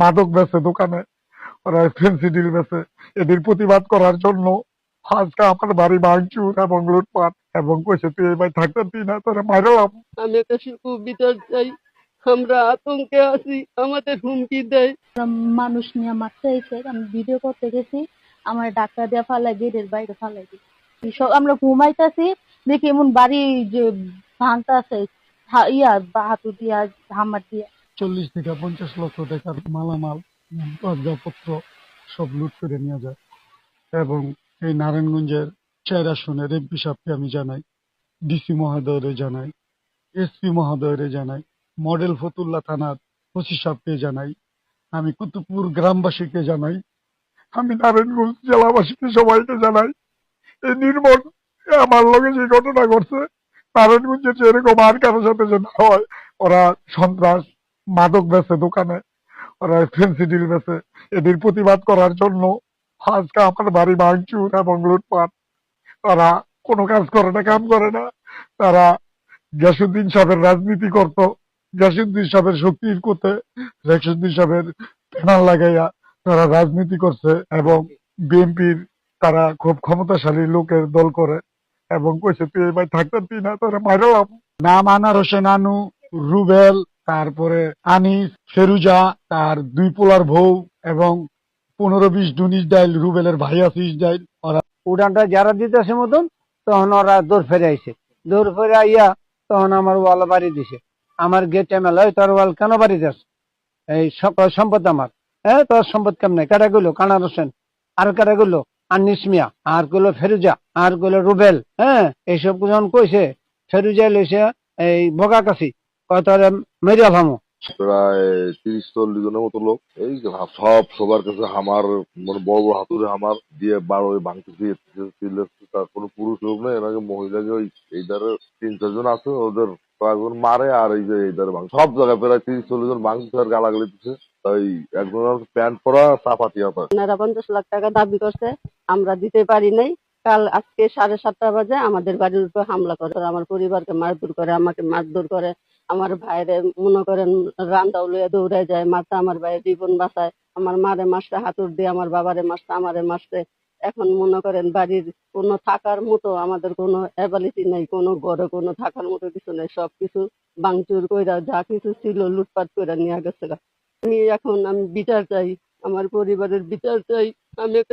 মাদক বেচে দোকানে, ওরা ফেন্সিডিল বেচে। এদের প্রতিবাদ করার জন্য আজকে আমার বাড়ি ভাঙচুর এবং লুটপাট, এবং কইছে তুই এই বাড়ি থাকতে না, তোরা মারলাম। আমি একটা শিশু বিচার চাই। আমরা আতঙ্কে আছি, আমাদের হুমকি দেয়। মানুষ নিয়ে মারতে এসে আমি ভিডিও করতে গেছি, আমার ডাক্তার দিয়ে ফালাই গেটের বাইরে ফালাই দিই। সব আমরা ঘুমাইতেছি, দেখি এমন বাড়ি যে ভাঙতা আছে, হাতু দিয়া হামার দিয়া 40 থেকে 50 লক্ষ টাকার মালামাল, আসবাবপত্র সব লুট করে নিয়ে যায়। এবং এই নারায়ণগঞ্জের 4 আসনের এমপি সাহেবকে আমি জানাই, ডিসি মহোদয়রে জানাই, এসপি মহোদয়রে জানাই, মডেল ফতুল্লা থানার ওসি সাহেবকে জানাই, আমি কুতুবপুর গ্রামবাসীকে জানাই, আমি নারায়ণগঞ্জ জেলাবাসীকে সবাইকে জানাই। এই নির্মম আমার লগে যে ঘটনা ঘটছে, নারায়ণগঞ্জে যে এরকম আর কারোর সাথে যে না হয়। ওরা সন্ত্রাস, মাদক বেচে দোকানে, ওরা ফেন্সিডিল বেচে। এদের প্রতিবাদ করার জন্য আজকে আমার বাড়ি ভাঙচুর এবং লুটপাট। তারা কোনো কাজ করে না, কাম করে না। তারা গিয়াসউদ্দিন সাহেবের রাজনীতি করত, গিয়াসউদ্দিন সাহেবের শক্তির কোতে গিয়াসউদ্দিন সাহেবের প্যানাল লাগাইয়া তারা রাজনীতি করছে, এবং বিএনপির তারা খুব ক্ষমতাশালী লোকের দল করে, এবং কইছে তুই এই ভাই থাকতে না, তোরা মারলাম। নাম আনার হোসেন আনু, রুবেল, তারপরে আনিস, ফেরুজা, তার 2 পোলার বউ, এবং 15-20 ডুনিস ডাইল, রুবেলের ভাই আছে ইসরাইল। ওরা উড়ানটা যারা দিতেছে মতন, তখন ওরা দৌড় ফেরে আইছে। দৌড় ফেরে আইয়া তখন আমার ওয়াল বাড়ি দিছে। আমার গেটে মেলা তোর ওয়াল কেন বাড়ি দিস? এই সকল সম্পদ আমার। হ্যাঁ, তোর সম্পদ কেমনে? কারা গুলো? কানার হোসেন। আর কারা গুলো? আনিস মিয়া, আর গুলো ফেরুজা, আর গুলো রুবেল। হ্যাঁ, এইসব যখন কইছে, ফেরুজা লইছে এই বগা কাছি, কত মেরিয়া ভামো। প্রায় 30-40 জনের মতো লোক, এই সব সবার কাছে হামার, মানে বড় বড় হাতুড়ে হামার দিয়ে বারো ভাঙতেছে। তার কোনো পুরুষ লোক নেই, এনাকে মহিলাকে ওই এই ধারে 3-4 জন আছে, ওদের কয়েকজন মারে, আর এই যে এই ধারে ভাঙ সব জায়গায় প্রায় 30-40 জন ভাঙতেছে আর গালাগালি দিচ্ছে। তাই একজন প্যান্ট পরা চাপাতি হাতা। ওনারা 50 লাখ টাকা দাবি করছে, আমরা দিতে পারি নাই। আজকে 7:30 বাজে আমাদের বাড়ির উপর হামলা করে, আমার পরিবারকে মারধর করে, আমাকে মারধর করে। আমার ভাইরে মনে করেন রান্দাও লইয়া দৌড়ায় যায়, মারতে আমার ভাইয়ের জীবন বাঁচায়। আমার মারে মারছে হাতুড় দিয়ে, আমার বাবারে মারছে, আমারে মারছে। এখন মনে করেন বাড়ির কোনো থাকার মতো আমাদের কোনো অ্যাবিলিটি নাই, কোনো ঘরে কোনো থাকার মতো কিছু নেই। সবকিছু ভাঙচুর কইরা যা কিছু ছিল লুটপাট কইরা নিয়ে গেছে। আমি বিচার চাই, আমার পরিবারের বিচার চাই। আমি একটা